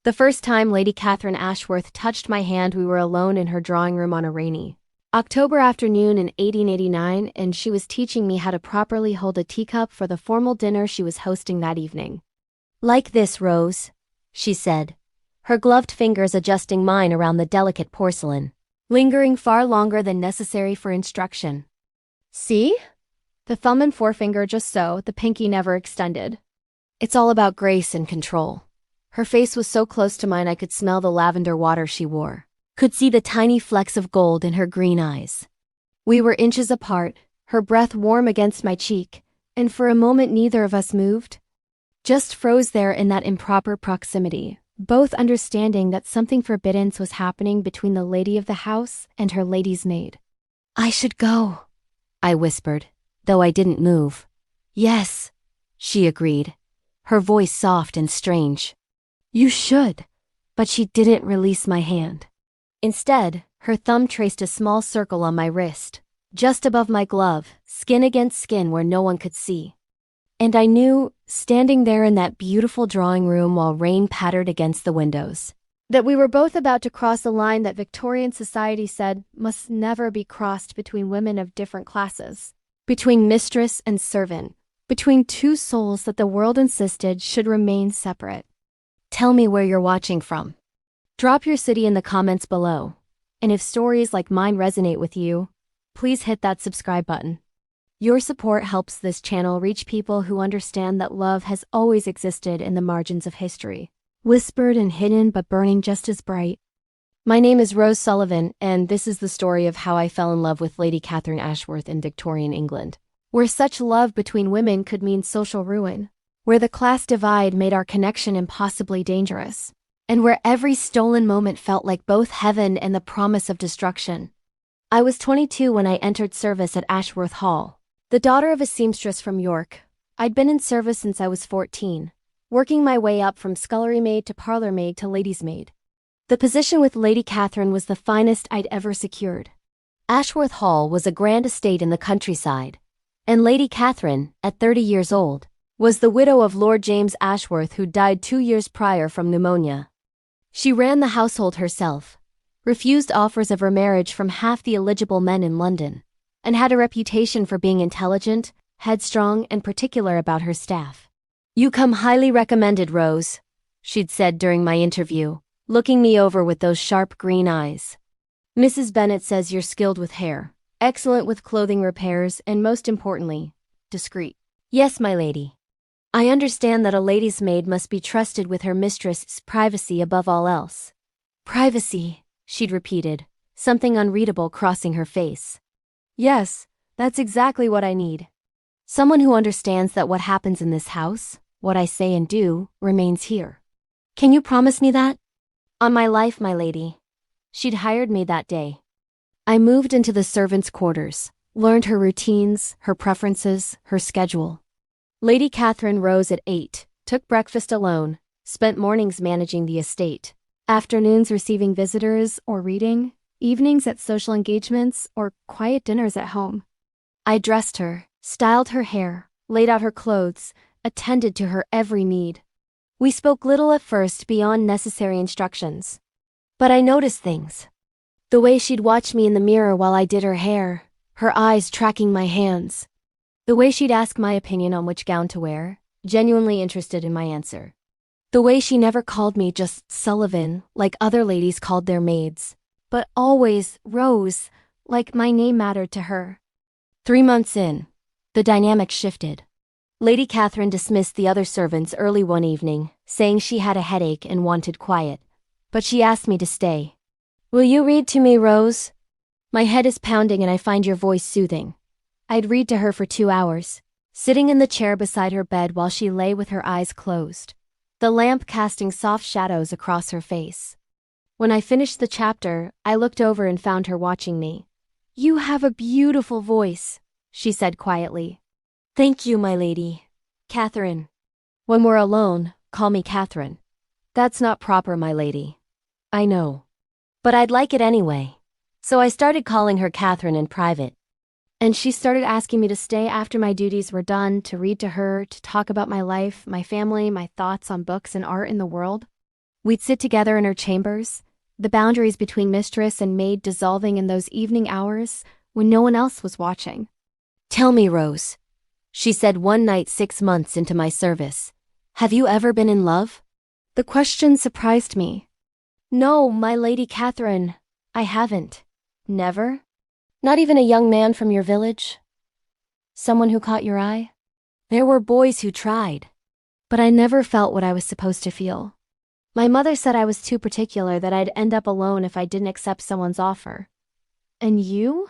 The first time Lady Catherine Ashworth touched my hand, we were alone in her drawing room on a rainy October afternoon in 1889, and she was teaching me how to properly hold a teacup for the formal dinner she was hosting that evening. "Like this, Rose," she said, her gloved fingers adjusting mine around the delicate porcelain, lingering far longer than necessary for instruction. "See? The thumb and forefinger just so, the pinky never extended. It's all about grace and control." Her face was so close to mine I could smell the lavender water she wore, could see the tiny flecks of gold in her green eyes. We were inches apart, her breath warm against my cheek, and for a moment neither of us moved. Just froze there in that improper proximity, both understanding that something forbidden was happening between the lady of the house and her lady's maid. "I should go," I whispered, though I didn't move. "Yes," she agreed, her voice soft and strange. "You should," but she didn't release my hand. Instead, her thumb traced a small circle on my wrist, just above my glove, skin against skin where no one could see. And I knew, standing there in that beautiful drawing room while rain pattered against the windows, that we were both about to cross a line that Victorian society said must never be crossed between women of different classes, between mistress and servant, between two souls that the world insisted should remain separate. Tell me where you're watching from. Drop your city in the comments below, and if stories like mine resonate with you, please hit that subscribe button. Your support helps this channel reach people who understand that love has always existed in the margins of history, whispered and hidden but burning just as bright. My name is Rose Sullivan, and this is the story of how I fell in love with Lady Catherine Ashworth in Victorian England, where such love between women could mean social ruin, where the class divide made our connection impossibly dangerous, and where every stolen moment felt like both heaven and the promise of destruction. I was 22 when I entered service at Ashworth Hall. The daughter of a seamstress from York, I'd been in service since I was 14, working my way up from scullery maid to parlor maid to lady's maid. The position with Lady Catherine was the finest I'd ever secured. Ashworth Hall was a grand estate in the countryside, and Lady Catherine, at 30 years old, was the widow of Lord James Ashworth, who died 2 years prior from pneumonia. She ran the household herself, refused offers of her marriage from half the eligible men in London, and had a reputation for being intelligent, headstrong, and particular about her staff. "You come highly recommended, Rose," she'd said during my interview, looking me over with those sharp green eyes. "Mrs. Bennet says you're skilled with hair, excellent with clothing repairs, and most importantly, discreet." "Yes, my lady. I understand that a lady's maid must be trusted with her mistress's privacy above all else." "Privacy," she'd repeated, something unreadable crossing her face. "Yes, that's exactly what I need. Someone who understands that what happens in this house, what I say and do, remains here. Can you promise me that?" "On my life, my lady." She'd hired me that day. I moved into the servants' quarters, learned her routines, her preferences, her schedule. Lady Catherine rose at 8, took breakfast alone, spent mornings managing the estate, afternoons receiving visitors or reading, evenings at social engagements or quiet dinners at home. I dressed her, styled her hair, laid out her clothes, attended to her every need. We spoke little at first beyond necessary instructions. But I noticed things. The way she'd watch me in the mirror while I did her hair, her eyes tracking my hands. The way she'd ask my opinion on which gown to wear, genuinely interested in my answer. The way she never called me just Sullivan, like other ladies called their maids, but always Rose, like my name mattered to her. 3 months in, the dynamic shifted. Lady Catherine dismissed the other servants early one evening, saying she had a headache and wanted quiet, but she asked me to stay. "Will you read to me, Rose? My head is pounding and I find your voice soothing." I'd read to her for 2 hours, sitting in the chair beside her bed while she lay with her eyes closed, the lamp casting soft shadows across her face. When I finished the chapter, I looked over and found her watching me. "You have a beautiful voice," she said quietly. "Thank you, my lady. Catherine." "When we're alone, call me Catherine." "That's not proper, my lady." "I know. But I'd like it anyway." So I started calling her Catherine in private. And she started asking me to stay after my duties were done, to read to her, to talk about my life, my family, my thoughts on books and art in the world. We'd sit together in her chambers, the boundaries between mistress and maid dissolving in those evening hours when no one else was watching. "Tell me, Rose," she said one night 6 months into my service, "have you ever been in love?" The question surprised me. "No, my Lady Catherine, I haven't." "Never? Not even a young man from your village? Someone who caught your eye?" "There were boys who tried, but I never felt what I was supposed to feel. My mother said I was too particular, that I'd end up alone if I didn't accept someone's offer." "And you?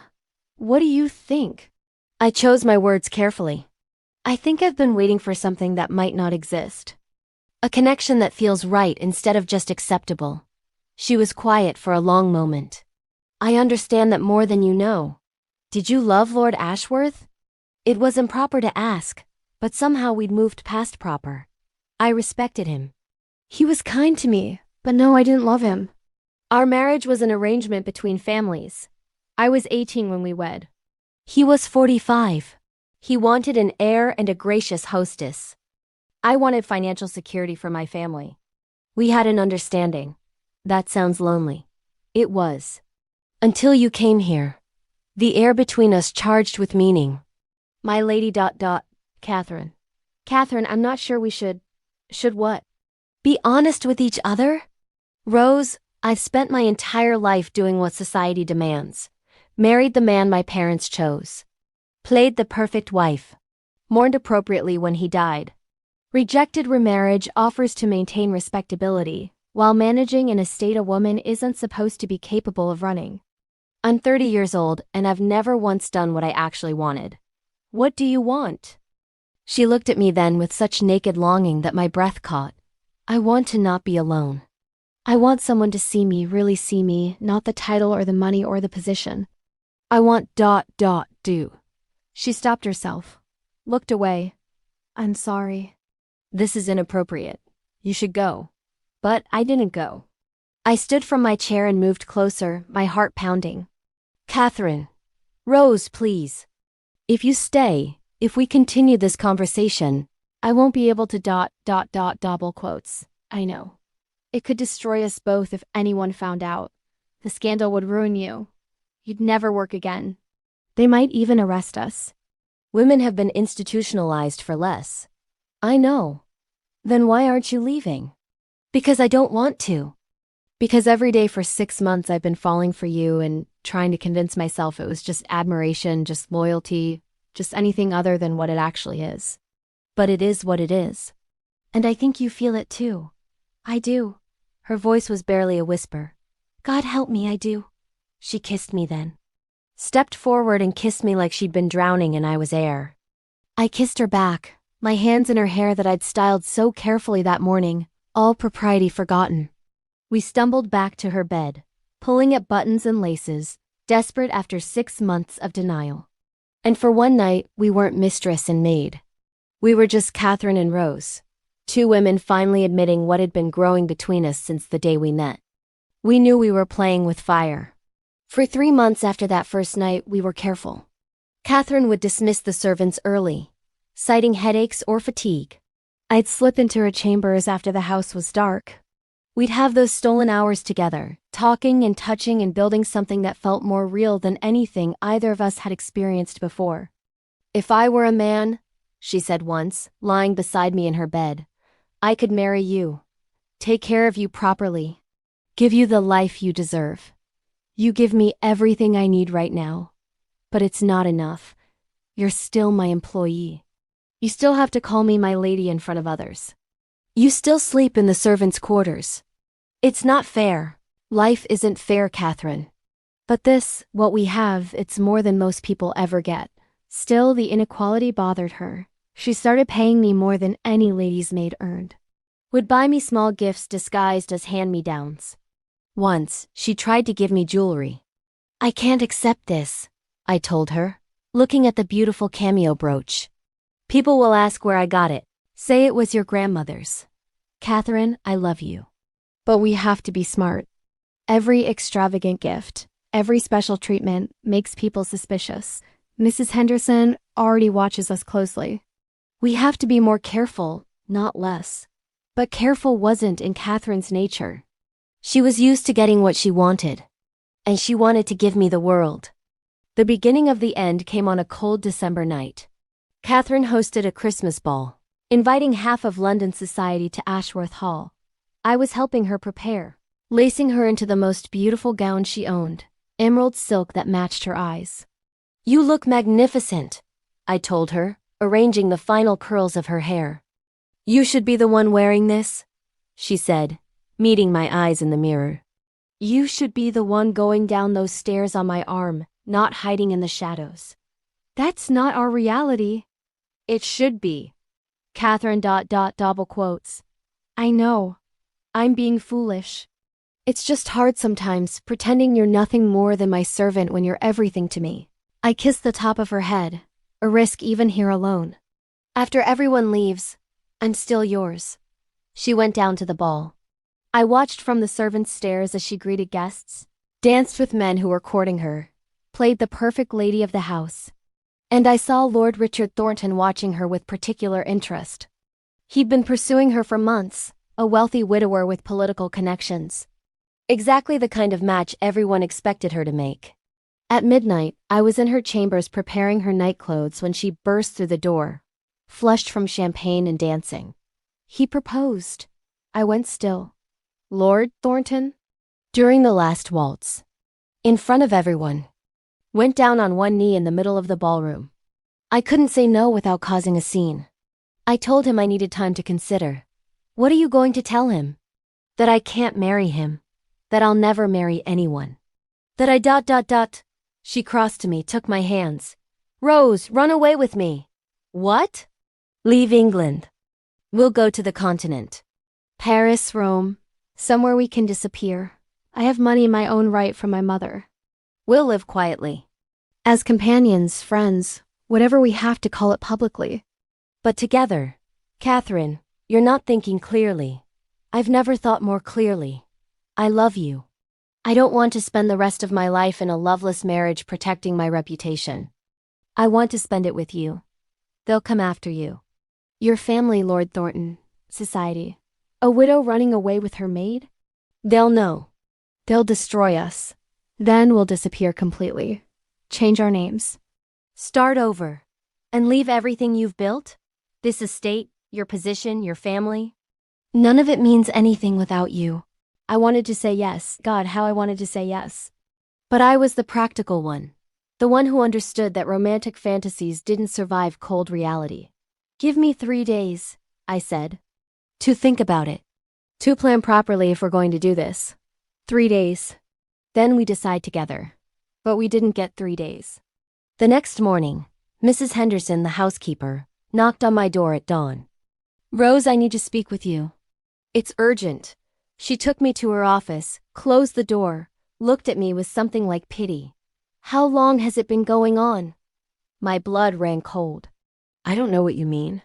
What do you think?" I chose my words carefully. "I think I've been waiting for something that might not exist. A connection that feels right instead of just acceptable." She was quiet for a long moment. "I understand that more than you know. Did you love Lord Ashworth?" It was improper to ask, but somehow we'd moved past proper. I respected him. "He was kind to me, but no, I didn't love him." "Our marriage was an arrangement between families. I was 18 when we wed. He was 45. He wanted an heir and a gracious hostess. I wanted financial security for my family. We had an understanding." That sounds lonely. It was. Until you came here. The air between us charged with meaning. My Lady Catherine. Catherine, I'm not sure we should what? Be honest with each other? Rose, I've spent my entire life doing what society demands. Married the man my parents chose. Played the perfect wife. Mourned appropriately when he died. Rejected remarriage offers to maintain respectability, while managing an estate a woman isn't supposed to be capable of running. I'm 30 years old, and I've never once done what I actually wanted. What do you want? She looked at me then with such naked longing that my breath caught. I want to not be alone. I want someone to see me, really see me, not the title or the money or the position. I want ... do. She stopped herself, looked away. "I'm sorry. This is inappropriate. You should go." But I didn't go. I stood from my chair and moved closer, my heart pounding. "Catherine. Rose, please. If you stay, if we continue this conversation, I won't be able to ... double quotes. I know. It could destroy us both if anyone found out. The scandal would ruin you. You'd never work again. They might even arrest us. Women have been institutionalized for less." "I know. Then why aren't you leaving?" "Because I don't want to. Because every day for 6 months I've been falling for you and trying to convince myself it was just admiration, just loyalty, just anything other than what it actually is. But it is what it is. And I think you feel it too." "I do." Her voice was barely a whisper. "God help me, I do." She kissed me then. Stepped forward and kissed me like she'd been drowning and I was air. I kissed her back, my hands in her hair that I'd styled so carefully that morning, all propriety forgotten. We stumbled back to her bed, pulling at buttons and laces, desperate after 6 months of denial. And for one night, we weren't mistress and maid. We were just Catherine and Rose, 2 women finally admitting what had been growing between us since the day we met. We knew we were playing with fire. For 3 months after that first night, we were careful. Catherine would dismiss the servants early, citing headaches or fatigue. I'd slip into her chambers after the house was dark. We'd have those stolen hours together, talking and touching and building something that felt more real than anything either of us had experienced before. "If I were a man," she said once, lying beside me in her bed, "I could marry you, take care of you properly, give you the life you deserve. You give me everything I need right now. But it's not enough. You're still my employee. You still have to call me my lady in front of others. You still sleep in the servants' quarters. It's not fair. Life isn't fair, Catherine. But this, what we have, it's more than most people ever get." Still, the inequality bothered her. She started paying me more than any lady's maid earned. Would buy me small gifts disguised as hand-me-downs. Once, she tried to give me jewelry. "I can't accept this," I told her, looking at the beautiful cameo brooch. "People will ask where I got it. Say it was your grandmother's. Catherine, I love you. But we have to be smart. Every extravagant gift, every special treatment makes people suspicious. Mrs. Henderson already watches us closely. We have to be more careful, not less." But careful wasn't in Catherine's nature. She was used to getting what she wanted. And she wanted to give me the world. The beginning of the end came on a cold December night. Catherine hosted a Christmas ball, inviting half of London society to Ashworth Hall. I was helping her prepare, lacing her into the most beautiful gown she owned, emerald silk that matched her eyes. "You look magnificent," I told her, arranging the final curls of her hair. "You should be the one wearing this," she said, meeting my eyes in the mirror. "You should be the one going down those stairs on my arm, not hiding in the shadows." "That's not our reality." "It should be." Catherine ... double quotes. "I know. I'm being foolish. It's just hard sometimes, pretending you're nothing more than my servant when you're everything to me." I kissed the top of her head, a risk even here alone. "After everyone leaves, I'm still yours." She went down to the ball. I watched from the servants' stairs as she greeted guests, danced with men who were courting her, played the perfect lady of the house. And I saw Lord Richard Thornton watching her with particular interest. He'd been pursuing her for months, a wealthy widower with political connections. Exactly the kind of match everyone expected her to make. At midnight, I was in her chambers preparing her nightclothes when she burst through the door, flushed from champagne and dancing. "He proposed." I went still. "Lord Thornton?" During the last waltz. In front of everyone. Went down on one knee in the middle of the ballroom. I couldn't say no without causing a scene. I told him I needed time to consider. "What are you going to tell him?" "That I can't marry him. That I'll never marry anyone. That I ... She crossed to me, took my hands. "Rose, run away with me." "What?" "Leave England. We'll go to the continent. Paris, Rome, somewhere we can disappear. I have money in my own right from my mother. We'll live quietly. As companions, friends, whatever we have to call it publicly. But together. Catherine, you're not thinking clearly. I've never thought more clearly. I love you. I don't want to spend the rest of my life in a loveless marriage protecting my reputation. I want to spend it with you. They'll come after you. Your family, Lord Thornton, society. A widow running away with her maid? They'll know. They'll destroy us. Then we'll disappear completely. Change our names. Start over. And leave everything you've built? This estate, your position, your family? None of it means anything without you." I wanted to say yes. God, how I wanted to say yes. But I was the practical one. The one who understood that romantic fantasies didn't survive cold reality. "Give me 3 days," I said. "To think about it. To plan properly if we're going to do this. 3 days. Then we decide together." But we didn't get 3 days. The next morning, Mrs. Henderson, the housekeeper, knocked on my door at dawn. "Rose, I need to speak with you." "It's urgent." She took me to her office, closed the door, looked at me with something like pity. "How long has it been going on?" My blood ran cold. "I don't know what you mean."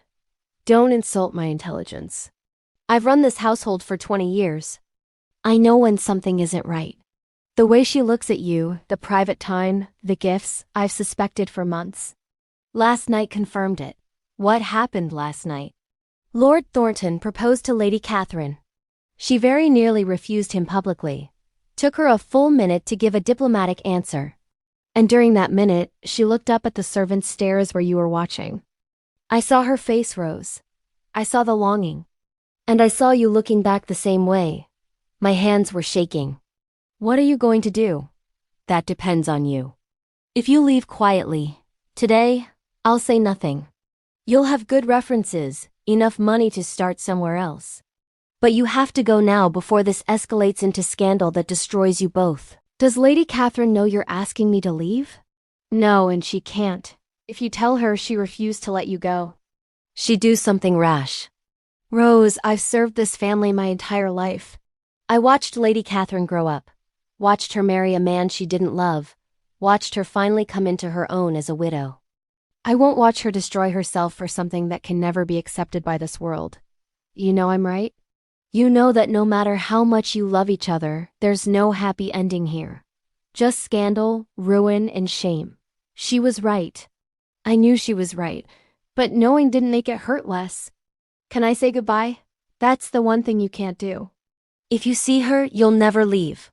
"Don't insult my intelligence. I've run this household for 20 years. I know when something isn't right. The way she looks at you, the private time, the gifts, I've suspected for months. Last night confirmed it." "What happened last night?" "Lord Thornton proposed to Lady Catherine. She very nearly refused him publicly. Took her a full minute to give a diplomatic answer. And during that minute, she looked up at the servants' stairs where you were watching. I saw her face, Rose. I saw the longing. And I saw you looking back the same way. My hands were shaking. What are you going to do?" "That depends on you. If you leave quietly, today, I'll say nothing. You'll have good references, enough money to start somewhere else. But you have to go now before this escalates into scandal that destroys you both." "Does Lady Catherine know you're asking me to leave?" "No, and she can't. If you tell her, she refused to let you go. She'd do something rash." "Rose, I've served this family my entire life. I watched Lady Catherine grow up. Watched her marry a man she didn't love. Watched her finally come into her own as a widow. I won't watch her destroy herself for something that can never be accepted by this world. You know I'm right? You know that no matter how much you love each other, there's no happy ending here. Just scandal, ruin, and shame. She was right. I knew she was right, but knowing didn't make it hurt less. Can I say goodbye?" That's the one thing you can't do. If you see her, you'll never leave.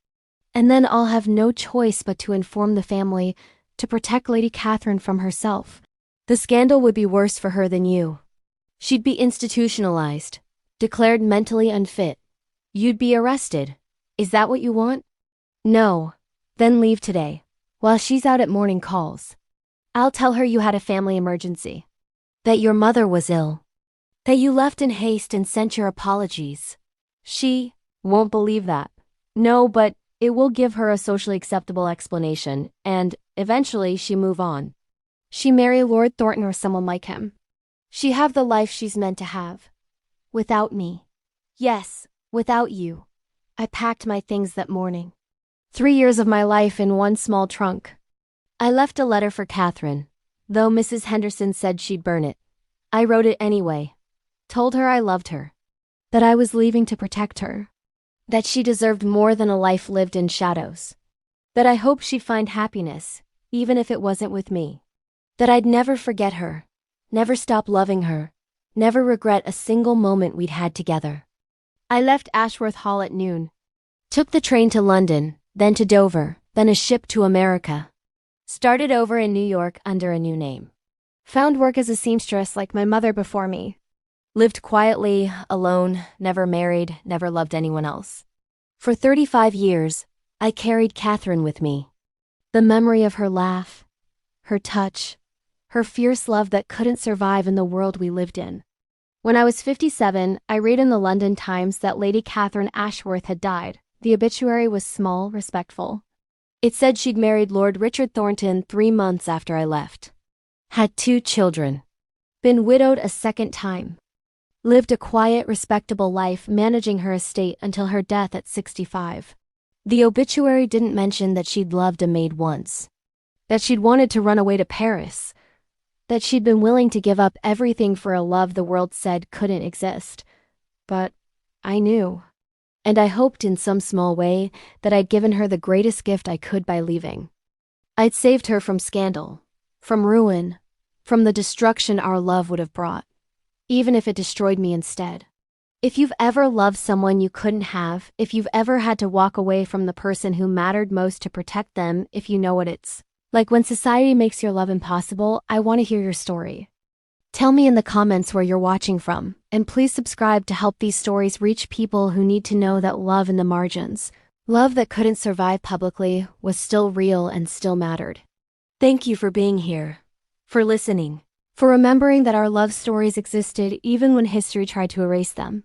And then I'll have no choice but to inform the family to protect Lady Catherine from herself. The scandal would be worse for her than you. She'd be institutionalized, declared mentally unfit. You'd be arrested. Is that what you want? No. Then leave today, while she's out at morning calls. I'll tell her you had a family emergency. That your mother was ill. That you left in haste and sent your apologies. She won't believe that. No, but it will give her a socially acceptable explanation, and eventually she move on. She marry Lord Thornton or someone like him. She have the life she's meant to have. Without me. Yes, without you. I packed my things that morning. 3 years of my life in one small trunk. I left a letter for Catherine, though Mrs. Henderson said she'd burn it. I wrote it anyway. Told her I loved her. That I was leaving to protect her. That she deserved more than a life lived in shadows. That I hoped she'd find happiness, even if it wasn't with me. That I'd never forget her, never stop loving her, never regret a single moment we'd had together. I left Ashworth Hall at noon. Took the train to London, then to Dover, then a ship to America. Started over in New York under a new name. Found work as a seamstress like my mother before me. Lived quietly, alone, never married, never loved anyone else. For 35 years, I carried Catherine with me. The memory of her laugh, her touch, her fierce love that couldn't survive in the world we lived in. When I was 57, I read in the London Times that Lady Catherine Ashworth had died. The obituary was small, respectful. It said she'd married Lord Richard Thornton 3 months after I left. Had 2 children. Been widowed a second time. Lived a quiet, respectable life managing her estate until her death at 65. The obituary didn't mention that she'd loved a maid once. That she'd wanted to run away to Paris. That she'd been willing to give up everything for a love the world said couldn't exist. But I knew. And I hoped in some small way that I'd given her the greatest gift I could by leaving. I'd saved her from scandal, from ruin, from the destruction our love would have brought, even if it destroyed me instead. If you've ever loved someone you couldn't have, if you've ever had to walk away from the person who mattered most to protect them, if you know what it's like when society makes your love impossible, I want to hear your story. Tell me in the comments where you're watching from, and please subscribe to help these stories reach people who need to know that love in the margins, love that couldn't survive publicly, was still real and still mattered. Thank you for being here, for listening, for remembering that our love stories existed even when history tried to erase them.